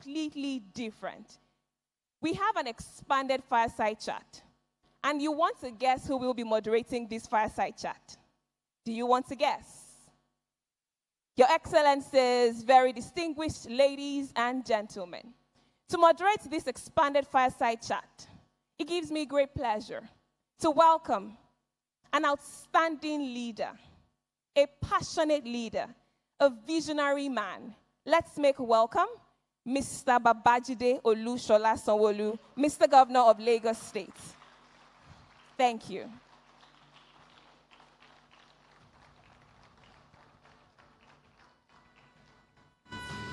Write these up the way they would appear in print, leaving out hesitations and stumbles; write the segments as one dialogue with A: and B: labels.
A: completely different. We have an expanded fireside chat. And you want to guess who will be moderating this fireside chat? Do you want to guess? Your Excellencies, very distinguished ladies and gentlemen, to moderate this expanded fireside chat, it gives me great pleasure to welcome an outstanding leader, a passionate leader, a visionary man. Let's make welcome Mr. Babajide Olushola Sanwo-olu, Mr. Governor of Lagos State. Thank you.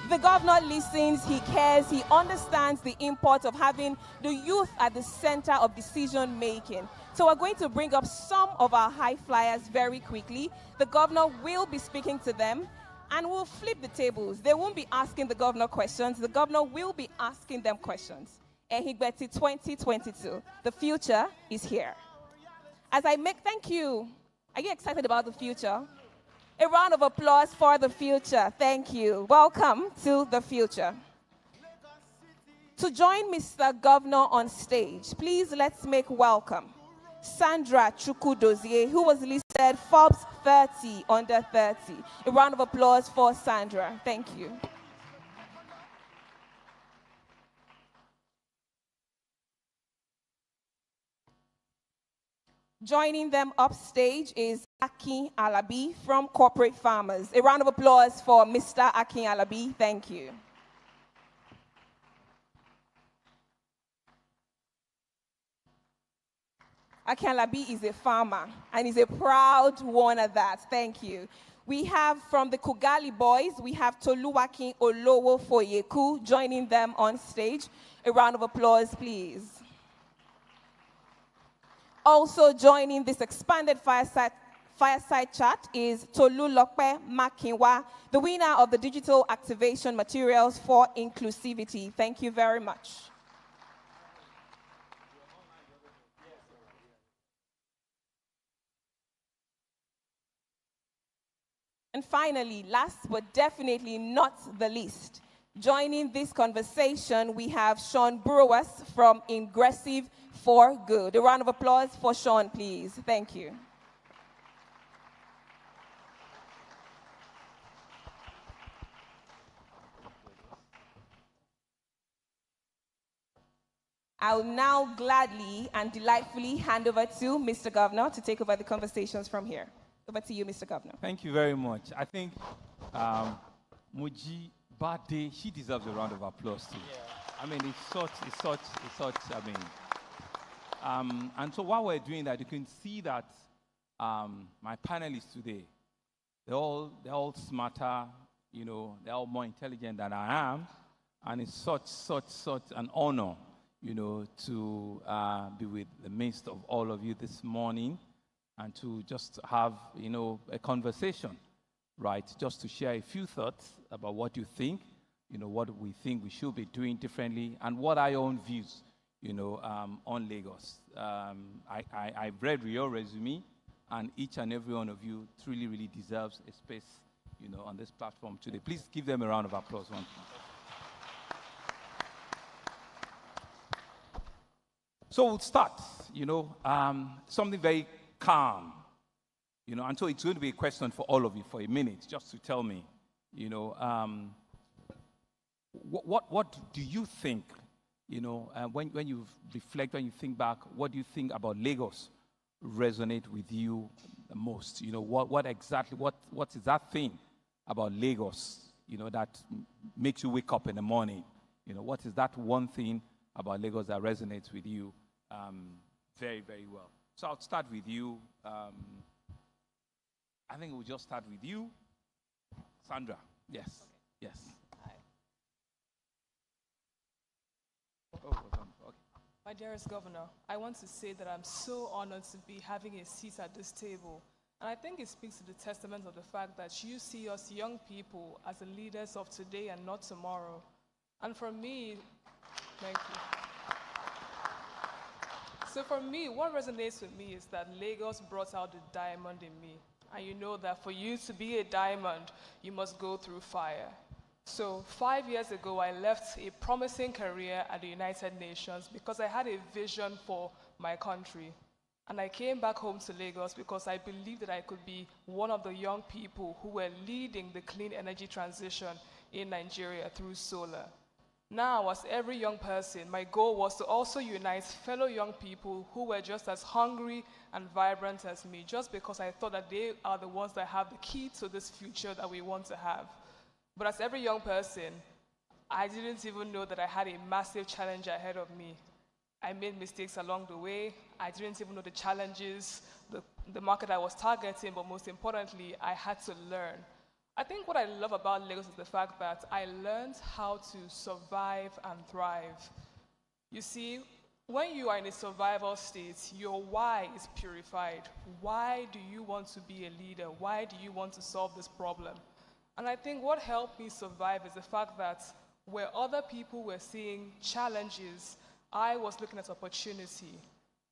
A: The governor listens, he cares, he understands the import of having the youth at the center of decision making. So we're going to bring up some of our high flyers very quickly. The governor will be speaking to them and we'll flip the tables. They won't be asking the governor questions, the governor will be asking them questions. Ehingbeti 2022, the future is here. Thank you. Are you excited about the future? A round of applause for the future. Thank you. Welcome to the future. To join Mr. Governor on stage, please let's make welcome Sandra Chukwudozie, who was listed Forbes 30 under 30. A round of applause for Sandra. Thank you. Joining them upstage is Akin Alabi from Corporate Farmers. A round of applause for Mr. Akin Alabi. Thank you. Akin Alabi is a farmer and is a proud one at that. Thank you. We have from the Kugali boys, we have Toluwakin Olowo Foyeku joining them on stage. A round of applause, please. Also joining this expanded fireside chat is Tolulope Makinwa, the winner of the Digital Activation Materials for Inclusivity. Thank you very much. And finally, last but definitely not the least, joining this conversation, we have Sean Brewers from Ingressive for Good. A round of applause for Sean, please. Thank you. I'll now gladly and delightfully hand over to Mr. Governor to take over the conversations from here. Over to you, Mr. Governor.
B: Thank you very much. I think Muji Bade, she deserves a round of applause too. Yeah. I mean, it's such, I mean, and so while we're doing that, you can see that my panelists today, they're all smarter, you know, they're all more intelligent than I am, and it's such an honor, you know, to be with the midst of all of you this morning, and to just have, you know, a conversation, right? Just to share a few thoughts about what you think, you know, what we think we should be doing differently, and what are your own views, you know, on Lagos. I've read your resume, and each and every one of you truly, really deserves a space, you know, on this platform today. Please give them a round of applause. So we'll start, you know, something very calm, you know, and so it's going to be a question for all of you for a minute, just to tell me, you know, what do you think, you know, when you reflect, when you think back, what do you think about Lagos resonate with you the most? You know, what exactly is that thing about Lagos, you know, that makes you wake up in the morning? You know, what is that one thing about Lagos that resonates with you very, very well? So I'll start with you. I think we'll just start with you, Sandra. Yes, okay. Yes.
C: Hi.
B: Oh, okay.
C: My dearest Governor, I want to say that I'm so honored to be having a seat at this table. And I think it speaks to the testament of the fact that you see us young people as the leaders of today and not tomorrow. And for me, thank you. So for me, what resonates with me is that Lagos brought out the diamond in me. And you know that for you to be a diamond, you must go through fire. So 5 years ago, I left a promising career at the United Nations because I had a vision for my country. And I came back home to Lagos because I believed that I could be one of the young people who were leading the clean energy transition in Nigeria through solar. Now, as every young person, my goal was to also unite fellow young people who were just as hungry and vibrant as me, just because I thought that they are the ones that have the key to this future that we want to have. But as every young person, I didn't even know that I had a massive challenge ahead of me. I made mistakes along the way. I didn't even know the challenges, the market I was targeting, but most importantly, I had to learn. I think what I love about Lagos is the fact that I learned how to survive and thrive. You see, when you are in a survival state, your why is purified. Why do you want to be a leader? Why do you want to solve this problem? And I think what helped me survive is the fact that where other people were seeing challenges, I was looking at opportunity.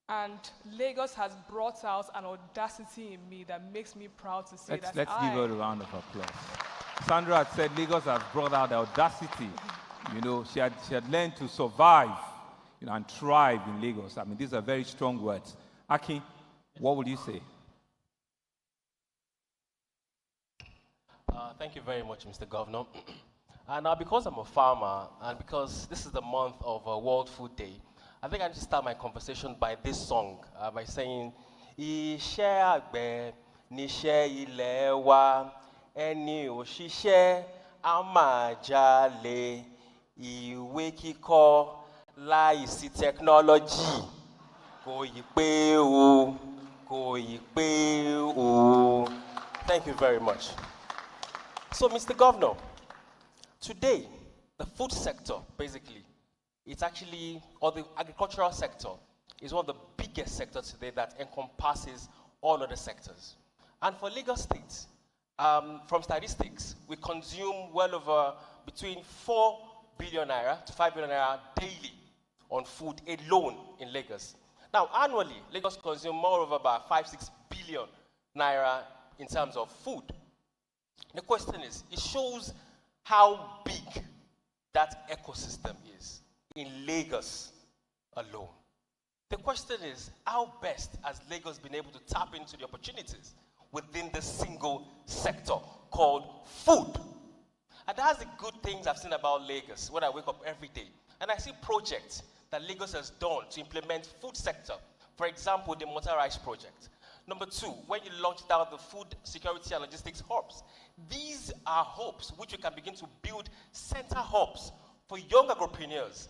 C: And Lagos has brought out an audacity in me that makes me proud to say
B: Let's give her a round of applause. Sandra had said Lagos has brought out the audacity. You know, she had learned to survive, you know, and thrive in Lagos. I mean, these are very strong words. Aki, what would you say?
D: Thank you very much, Mr. Governor. And now, because I'm a farmer, and because this is the month of World Food Day, I think I need to start my conversation by this song, by saying, Iṣẹ́ àgbẹ̀ níṣẹ́ ilẹ̀ wa, ẹni òṣìṣẹ́ á máa jalè, ìwé kíkọ́ láìsí technology, kò yí pé o, kò yí pé o. Thank you very much. So, Mr. Governor, today, the food sector, basically, it's actually, or the agricultural sector, is one of the biggest sectors today that encompasses all other sectors. And for Lagos State, from statistics, we consume well over between 4 billion naira to 5 billion naira daily on food alone in Lagos. Now, annually, Lagos consumes more of about 5-6 billion naira in terms of food. The question is, it shows how big that ecosystem is in Lagos alone. The question is, how best has Lagos been able to tap into the opportunities within the single sector called food? And that's the good things I've seen about Lagos when I wake up every day. And I see projects that Lagos has done to implement food sector. For example, the motorized project. Number 2, when you launched out the food security and logistics hubs. These are hubs which we can begin to build center hubs for young entrepreneurs,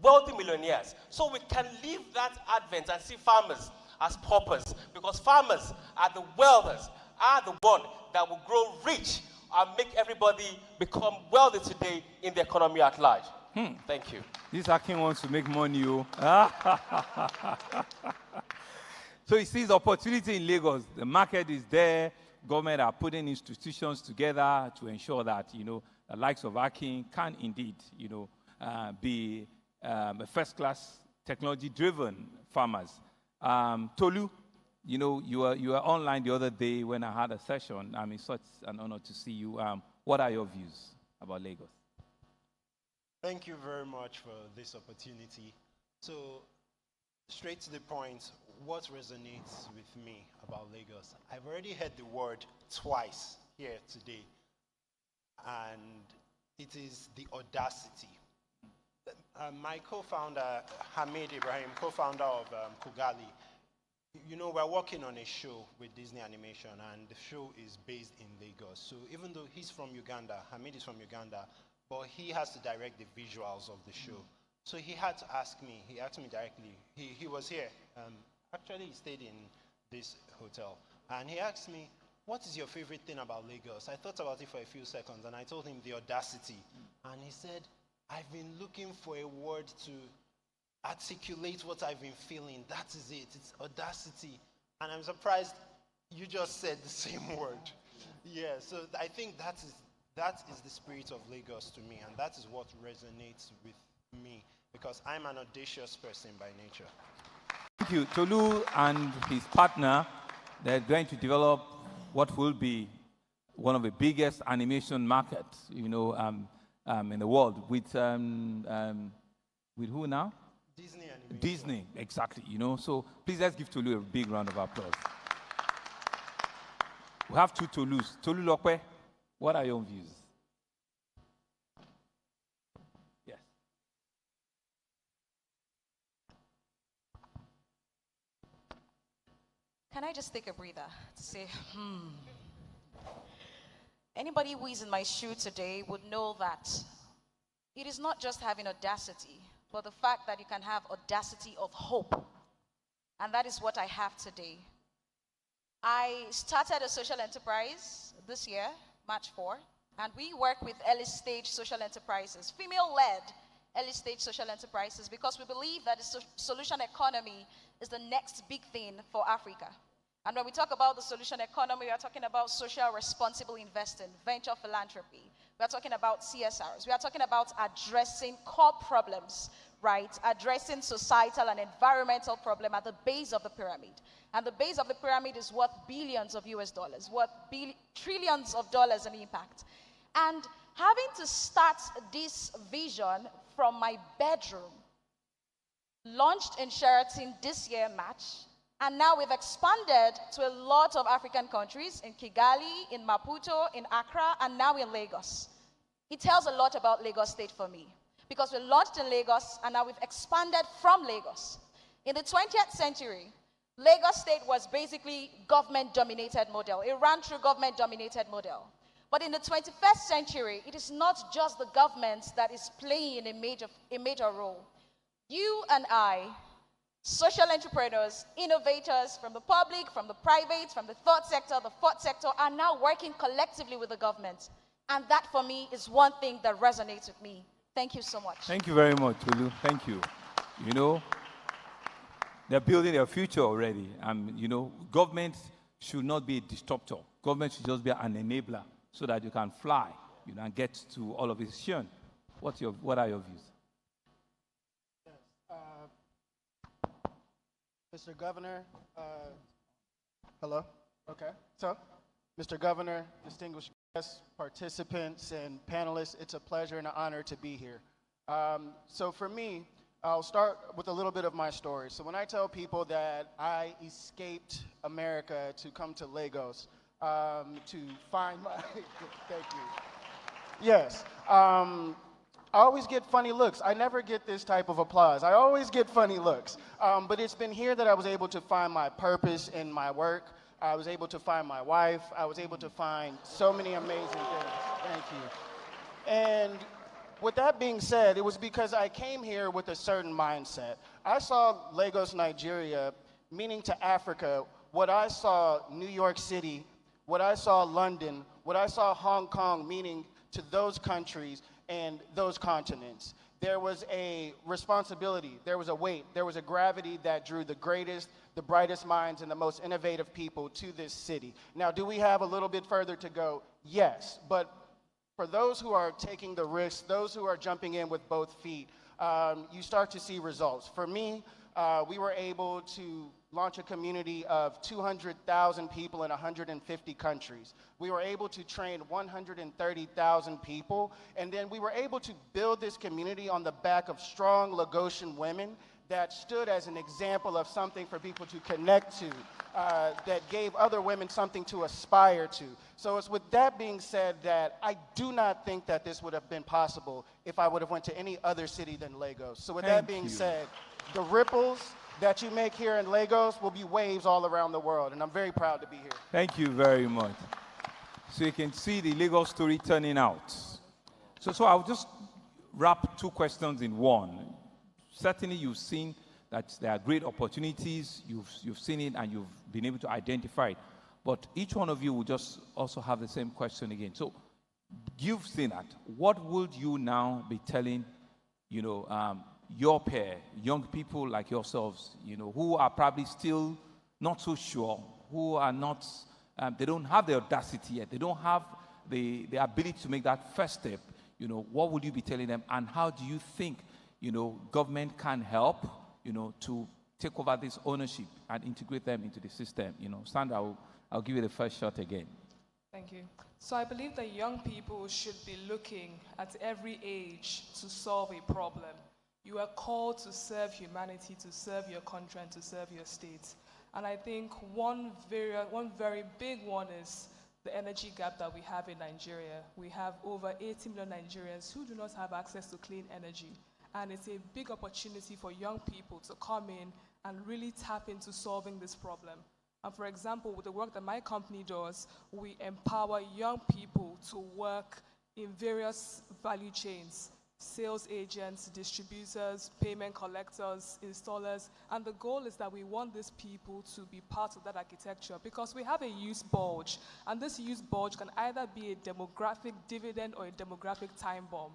D: wealthy millionaires, so we can leave that advent and see farmers as paupers, because farmers are the wealthers, are the one that will grow rich and make everybody become wealthy today in the economy at large. Thank you.
B: This Akin wants to make money, oh. So he sees opportunity in Lagos. The market is there. Government are putting institutions together to ensure that, you know, the likes of Akin can indeed, you know, be a first-class technology-driven farmers. Tolu, you know, you were online the other day when I had a session. I mean, such an honor to see you. What are your views about Lagos?
E: Thank you very much for this opportunity. So, straight to the point, what resonates with me about Lagos? I've already heard the word twice here today, and it is the audacity. My co-founder, Hamid Ibrahim, co-founder of Kugali, you know, we're working on a show with Disney Animation, and the show is based in Lagos. So even though he's from Uganda, Hamid is from Uganda, but he has to direct the visuals of the show. So he had to ask me, he asked me directly, he was here, actually he stayed in this hotel, and he asked me, what is your favorite thing about Lagos? I thought about it for a few seconds, and I told him the audacity. And he said, I've been looking for a word to articulate what I've been feeling. That is it, it's audacity. And I'm surprised you just said the same word. Yeah, so I think that is the spirit of Lagos to me, and that is what resonates with me, because I'm an audacious person by nature.
B: Thank you. Tolu and his partner, they're going to develop what will be one of the biggest animation markets, in the world with who now?
E: Disney animation.
B: Disney, exactly. So please let's give Tolu a big round of applause. We have two Tolus. Tolulope, what are your views? Yes.
F: Can I just take a breather to say, Anybody who is in my shoe today would know that it is not just having audacity, but the fact that you can have audacity of hope. And that is what I have today. I started a social enterprise this year, March 4, and we work with early stage social enterprises, female-led early stage social enterprises, because we believe that the solution economy is the next big thing for Africa. And when we talk about the solution economy, we are talking about social responsible investing, venture philanthropy. We are talking about CSRs. We are talking about addressing core problems, right? Addressing societal and environmental problem at the base of the pyramid. And the base of the pyramid is worth billions of US dollars, worth trillions of dollars in impact. And having to start this vision from my bedroom, launched in Sheraton this year, March, and now we've expanded to a lot of African countries, in Kigali, in Maputo, in Accra, and now in Lagos. It tells a lot about Lagos State for me, because we launched in Lagos, and now we've expanded from Lagos. In the 20th century, Lagos State was basically government-dominated model. It ran through government-dominated model. But in the 21st century, it is not just the government that is playing a major role. You and I, social entrepreneurs, innovators from the public, from the private, from the third sector, the fourth sector, are now working collectively with the government. And that, for me, is one thing that resonates with me. Thank you so much.
B: Thank you very much, Tolu. Thank you. They're building their future already. Government should not be a disruptor. Government should just be an enabler so that you can fly, and get to all of this. Sean, what are your views?
G: Mr. Governor, hello? Okay. So, Mr. Governor, distinguished guests, participants, and panelists, it's a pleasure and an honor to be here. So for me, I'll start with a little bit of my story. So when I tell people that I escaped America to come to Lagos to find my, thank you. Yes. I always get funny looks. I never get this type of applause. I always get funny looks. But it's been here that I was able to find my purpose in my work. I was able to find my wife. I was able to find so many amazing things. Thank you. And with that being said, it was because I came here with a certain mindset. I saw Lagos, Nigeria, meaning to Africa, what I saw New York City, what I saw London, what I saw Hong Kong, meaning to those countries and those continents. There was a responsibility, there was a weight, there was a gravity that drew the greatest, the brightest minds and the most innovative people to this city. Now, do we have a little bit further to go? Yes, but for those who are taking the risk, those who are jumping in with both feet, you start to see results. For me, we were able to launch a community of 200,000 people in 150 countries. We were able to train 130,000 people, and then we were able to build this community on the back of strong Lagosian women that stood as an example of something for people to connect to, that gave other women something to aspire to. So it's with that being said that I do not think that this would have been possible if I would have went to any other city than Lagos. So with that being said, the ripples that you make here in Lagos will be waves all around the world, and I'm very proud to be here.
B: Thank you very much. So you can see the Lagos story turning out. So I'll just wrap two questions in one. Certainly you've seen that there are great opportunities, you've seen it and you've been able to identify it. But each one of you will just also have the same question again. So you've seen that. What would you now be telling, your peer, young people like yourselves, who are probably still not so sure, who are not, they don't have the audacity yet, they don't have the ability to make that first step, what would you be telling them, and how do you think, government can help, to take over this ownership and integrate them into the system? Sandra, I'll give you the first shot again.
C: Thank you. So I believe that young people should be looking at every age to solve a problem. You are called to serve humanity, to serve your country, and to serve your state. And I think one very big one is the energy gap that we have in Nigeria. We have over 80 million Nigerians who do not have access to clean energy. And it's a big opportunity for young people to come in and really tap into solving this problem. And for example, with the work that my company does, we empower young people to work in various value chains: sales agents, distributors, payment collectors, installers. And the goal is that we want these people to be part of that architecture, because we have a youth bulge. And this youth bulge can either be a demographic dividend or a demographic time bomb.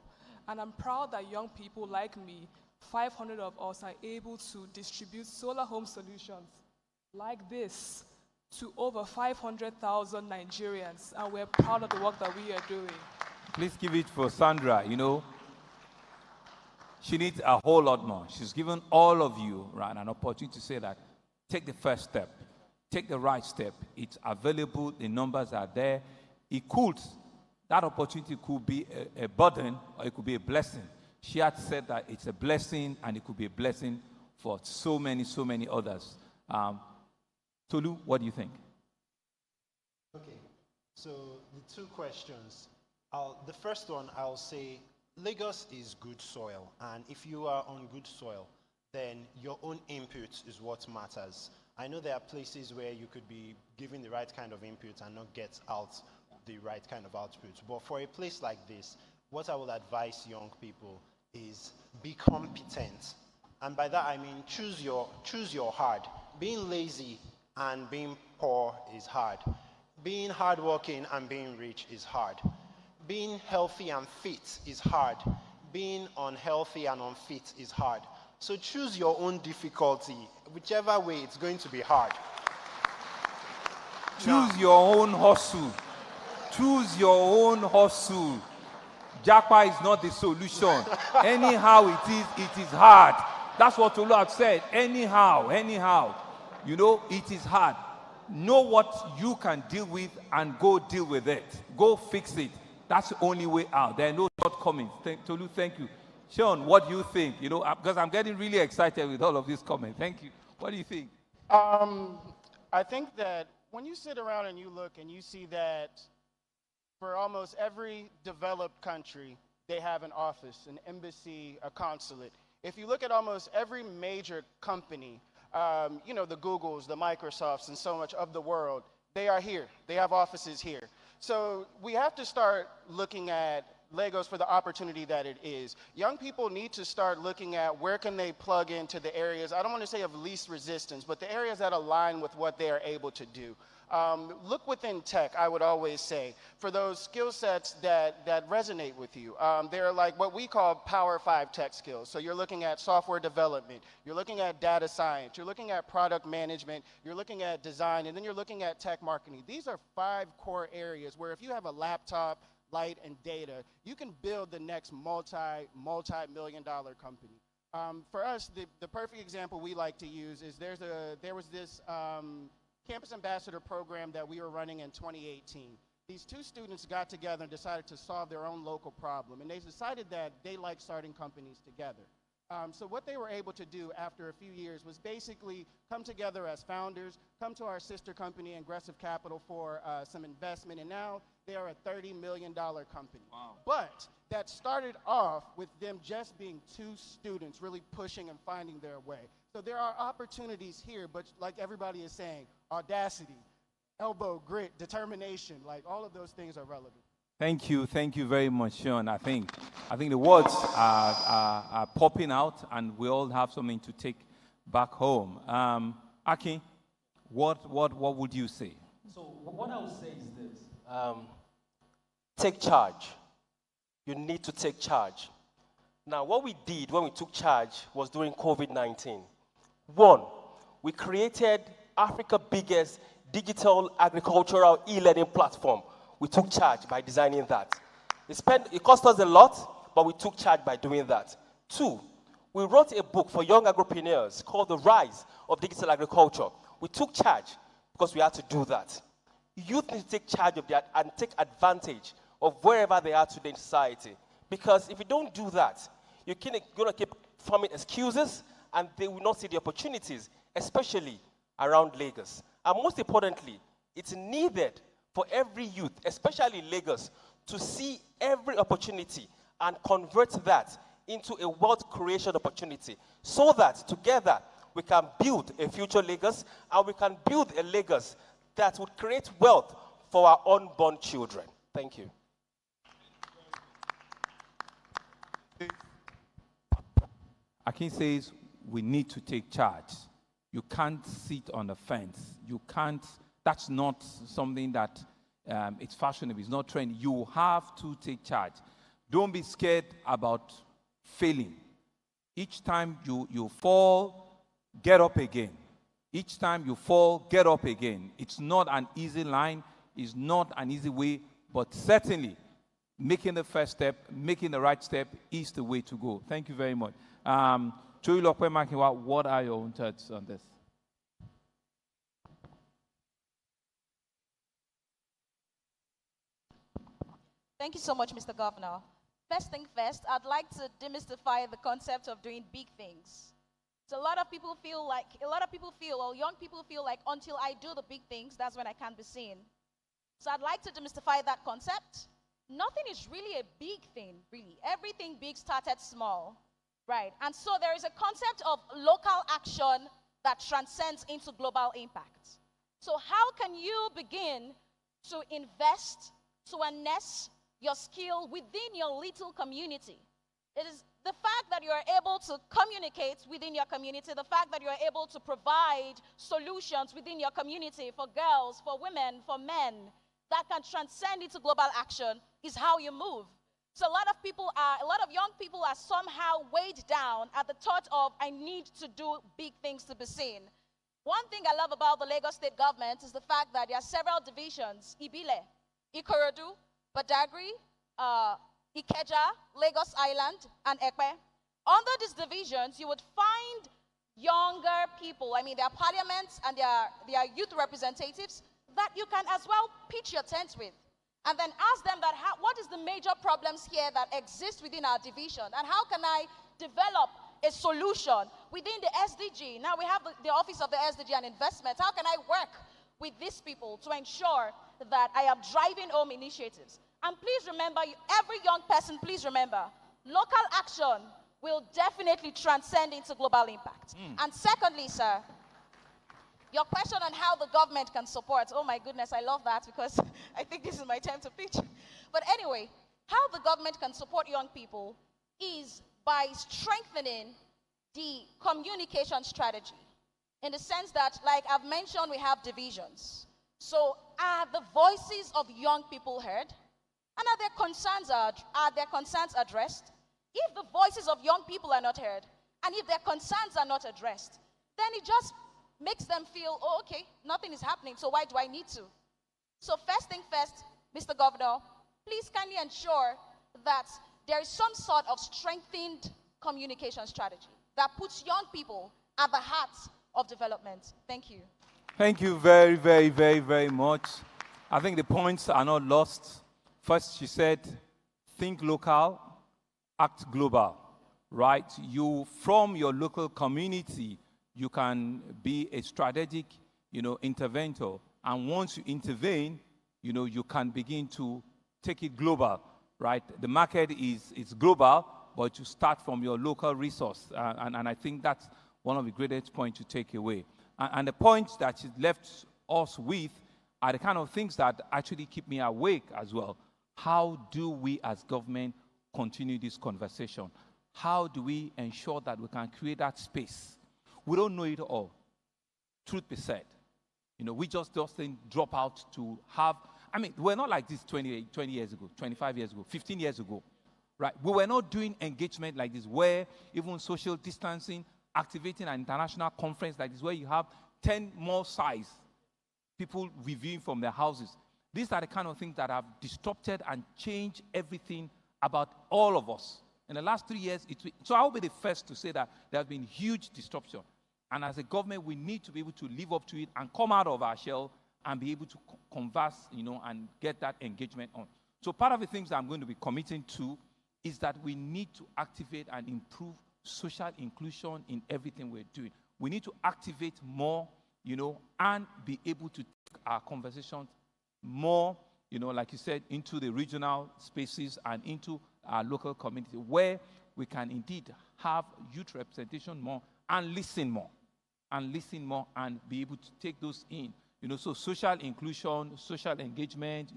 C: And I'm proud that young people like me, 500 of us, are able to distribute solar home solutions like this to over 500,000 Nigerians. And we're proud of the work that we are doing.
B: Please give it for Sandra. You know, she needs a whole lot more. She's given all of you, right, an opportunity to say that. Take the first step. Take the right step. It's available. The numbers are there. That opportunity could be a burden, or it could be a blessing. She had said that it's a blessing, and it could be a blessing for so many others. Tolu, what do you think?
E: Okay, so the two questions. The first one, I'll say Lagos is good soil, and if you are on good soil, then your own input is what matters. I know there are places where you could be giving the right kind of input and not get out the right kind of output. But for a place like this, what I will advise young people is be competent. And by that I mean choose your hard. Being lazy and being poor is hard. Being hardworking and being rich is hard. Being healthy and fit is hard. Being unhealthy and unfit is hard. So choose your own difficulty. Whichever way, it's going to be hard.
B: Choose your own hustle. Choose your own hustle. Japa is not the solution. Anyhow it is hard. That's what Tolu had said. Anyhow. You know, it is hard. Know what you can deal with and go deal with it. Go fix it. That's the only way out. There are no shortcomings. Tolu, thank you. Sean, what do you think? You know, because I'm getting really excited with all of these comments. Thank you. What do you think?
G: I think that when you sit around and you look and you see that for almost every developed country, they have an office, an embassy, a consulate. If you look at almost every major company, you know, the Googles, the Microsofts, and so much of the world, they are here. They have offices here. So we have to start looking at Lagos for the opportunity that it is. Young people need to start looking at where can they plug into the areas, I don't want to say of least resistance, but the areas that align with what they are able to do. Look within tech, I would always say, for those skill sets that resonate with you. They're like what we call Power 5 tech skills. So you're looking at software development, you're looking at data science, you're looking at product management, you're looking at design, and then you're looking at tech marketing. These are 5 core areas where if you have a laptop, light, and data, you can build the next multi-million-dollar company. For us, the perfect example we like to use is there was this campus ambassador program that we were running in 2018. These 2 students got together and decided to solve their own local problem, and they decided that they like starting companies together. So what they were able to do after a few years was basically come together as founders, come to our sister company, Aggressive Capital, for some investment, and now they are a $30 million company.
B: Wow.
G: But that started off with them just being 2 students really pushing and finding their way. So there are opportunities here, but like everybody is saying, audacity, elbow, grit, determination, like all of those things are relevant.
B: Thank you very much, Sean. I think the words are popping out, and we all have something to take back home. Aki, what would you say?
D: So what I would say is this: take charge. You need to take charge. Now, what we did when we took charge was during COVID-19. 1, we created Africa's biggest digital agricultural e-learning platform. We took charge by designing that. It cost us a lot, but we took charge by doing that. 2, we wrote a book for young agripreneurs called The Rise of Digital Agriculture. We took charge because we had to do that. youth need to take charge of that and take advantage of wherever they are today in society. Because if you don't do that, you're going to keep forming excuses and they will not see the opportunities, especially around Lagos. And most importantly, it's needed for every youth, especially in Lagos, to see every opportunity and convert that into a wealth creation opportunity so that together we can build a future Lagos and we can build a Lagos that would create wealth for our unborn children. Thank you.
B: Akin says we need to take charge. You can't sit on the fence. You can't, that's not something that it's fashionable, it's not trendy. You have to take charge. Don't be scared about failing. Each time you fall, get up again. Each time you fall, get up again. It's not an easy line, it's not an easy way, but certainly making the first step, making the right step is the way to go. Thank you very much. Tolulope Makinwa, what are your own thoughts on this?
F: Thank you so much, Mr. Governor. First thing first, I'd like to demystify the concept of doing big things. So a lot of people feel, or young people feel like until I do the big things, that's when I can be seen. So I'd like to demystify that concept. Nothing is really a big thing, really. Everything big started small, right? And so there is a concept of local action that transcends into global impact. So how can you begin to invest, to harness your skill within your little community? It is the fact that you are able to communicate within your community, the fact that you are able to provide solutions within your community for girls, for women, for men, that can transcend into global action is how you move. So a lot of young people are somehow weighed down at the thought of, I need to do big things to be seen. One thing I love about the Lagos state government is the fact that there are several divisions: Ibile, Ikorodu, Badagry, Ikeja, Lagos Island, and Ekpe. Under these divisions, you would find younger people, their parliaments and their youth representatives that you can as well pitch your tent with. And then ask them that what is the major problems here that exist within our division, and how can I develop a solution within the SDG? Now we have the Office of the SDG and Investment. How can I work with these people to ensure that I am driving home initiatives? And please remember, every young person, please remember, local action will definitely transcend into global impact. And secondly, sir, your question on how the government can support, oh my goodness, I love that because I think this is my time to pitch. But anyway, how the government can support young people is by strengthening the communication strategy. In the sense that, like I've mentioned, we have divisions. So are the voices of young people heard? And are their concerns addressed? If the voices of young people are not heard, and if their concerns are not addressed, then it just makes them feel, oh, okay, nothing is happening, so why do I need to? So first thing first, Mr. Governor, please kindly ensure that there is some sort of strengthened communication strategy that puts young people at the heart of development. Thank you.
B: Thank you very, very, very, very much. I think the points are not lost. First, she said, think local, act global, right? You, from your local community, you can be a strategic, interventor. And once you intervene, you can begin to take it global, right? The market is global, but you start from your local resource. And I think that's one of the greatest points to take away. And the points that she left us with are the kind of things that actually keep me awake as well. How do we as government continue this conversation? How do we ensure that we can create that space? We don't know it all. Truth be said. We just didn't drop out to have, we're not like this 20 years ago, 25 years ago, 15 years ago, right? We were not doing engagement like this where even social distancing, activating an international conference like this where you have 10 more size people reviewing from their houses. These are the kind of things that have disrupted and changed everything about all of us. In the last 3 years, so I'll be the first to say that there has been huge disruption. And as a government, we need to be able to live up to it and come out of our shell and be able to converse, and get that engagement on. So part of the things that I'm going to be committing to is that we need to activate and improve social inclusion in everything we're doing. We need to activate more, and be able to take our conversations more, like you said, into the regional spaces and into our local community, where we can indeed have youth representation more and listen more and be able to take those in. So social inclusion, social engagement,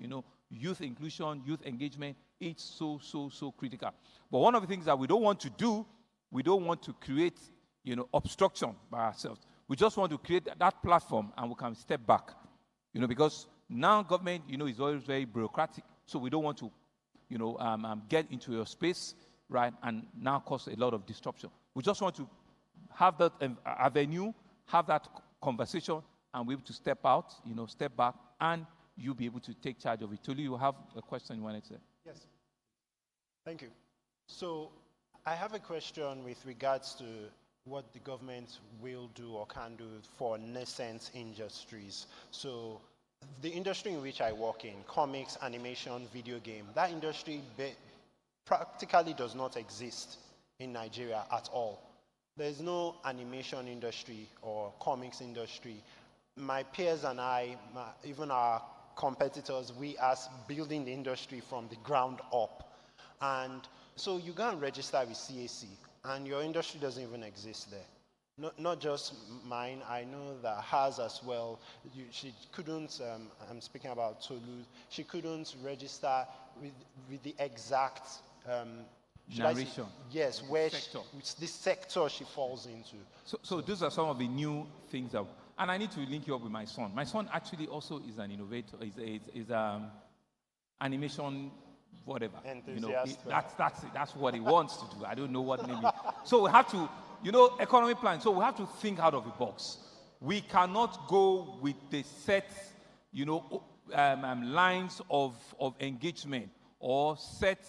B: youth inclusion, youth engagement, it's so critical. But one of the things that we don't want to do, we don't want to create, obstruction by ourselves. We just want to create that platform and we can step back, because now government, is always very bureaucratic. So we don't want to, get into your space, right, and now cause a lot of disruption. We just want to have that avenue, have that conversation, and be able to step out, step back, and you'll be able to take charge of it. Tolu, you have a question you wanted to say?
E: Yes. Thank you. So I have a question with regards to what the government will do or can do for nascent industries. So the industry in which I work in, comics, animation, video game, that industry practically does not exist in Nigeria at all. There's no animation industry or comics industry. My peers and I, even our competitors, we are building the industry from the ground up. And so you go and register with CAC, and your industry doesn't even exist there. Not just mine, I know that hers as well. She couldn't, I'm speaking about Tolu, she couldn't register with the exact
B: narration.
E: Yes, where this sector she falls into.
B: So those are some of the new things that, and I need to link you up with my son. My son actually also is an innovator, is animation, whatever. That's what he wants to do. I don't know what maybe. So we have to, economic plan. So we have to think out of the box. We cannot go with the set, lines of engagement or set,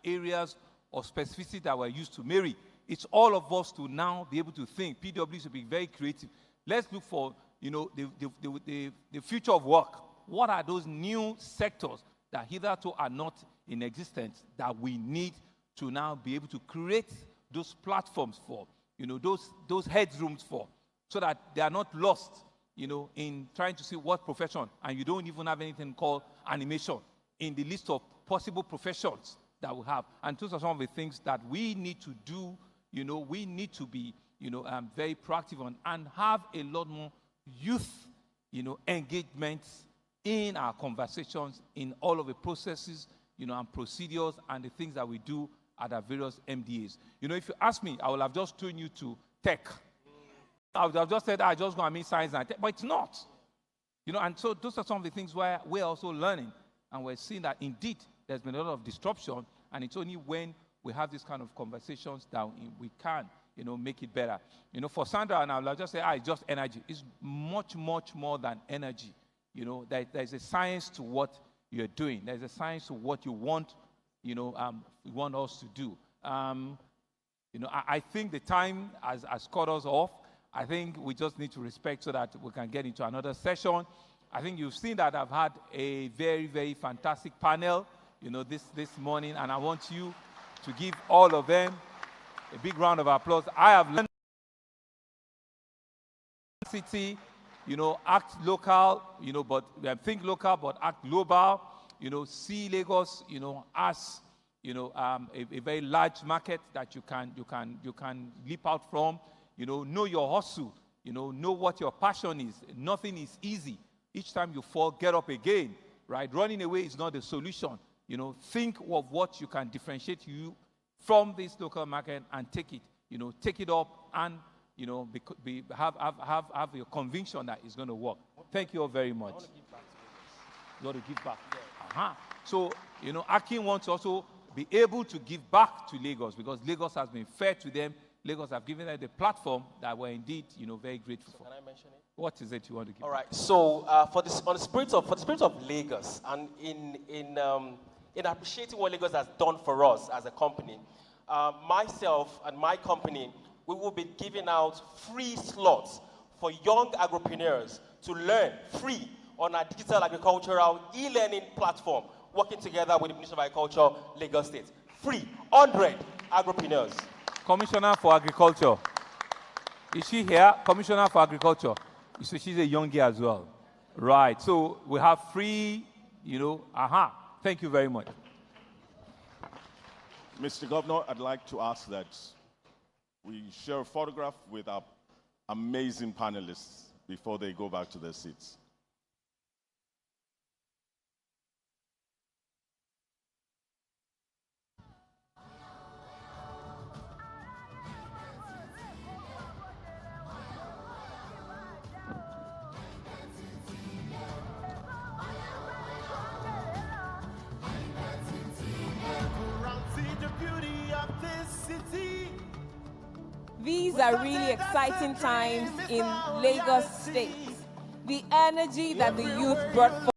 B: areas or specificity that we're used to. Mary, it's all of us to now be able to think. PW should be very creative. Let's look for, the future of work. What are those new sectors that hitherto are not in existence that we need to now be able to create those platforms for, those headrooms for, so that they are not lost, in trying to see what profession, and you don't even have anything called animation in the list of possible professions that we have. And those are some of the things that we need to do. We need to be, very proactive on and have a lot more youth, engagements in our conversations, in all of the processes, and procedures and the things that we do at our various MDAs. If you ask me, I would have just tuned you to tech. I would have just said, I just going to mean science and tech, but it's not. And so those are some of the things where we're also learning, and we're seeing that indeed there's been a lot of disruption, and it's only when we have these kind of conversations that we can, make it better. For Sandra, and I'll just say, it's just energy. It's much, much more than energy. There's a science to what you're doing. There's a science to what you want, want us to do. I think the time has cut us off. I think we just need to respect so that we can get into another session. I think you've seen that I've had a very, very fantastic panel, this morning, and I want you to give all of them a big round of applause. I have learned city, act local, but think local, but act global. See Lagos, as a very large market that you can leap out from. Know your hustle. Know what your passion is. Nothing is easy. Each time you fall, get up again. Right? Running away is not the solution. Think of what you can differentiate you from this local market and take it. Take it up and have your conviction that it's going to work. Thank you all very much. I want to give back to you want to give back. Yeah. So Akin wants to also be able to give back to Lagos, because Lagos has been fair to them. Lagos have given them the platform that we're indeed very grateful for.
D: Can I mention it?
B: What is it you want to give?
D: All right. So for the spirit of Lagos, and in appreciating what Lagos has done for us as a company, myself and my company, we will be giving out free slots for young agripreneurs to learn free on our digital agricultural e-learning platform, working together with the Ministry of Agriculture, Lagos State. Free, 100 agripreneurs.
B: Commissioner for Agriculture. Is she here? Commissioner for Agriculture. So she's a young girl as well. Right. So we have free, Thank you very much.
H: Mr. Governor, I'd like to ask that we share a photograph with our amazing panelists before they go back to their seats.
A: These are really exciting times in Lagos State. The energy that the youth brought forth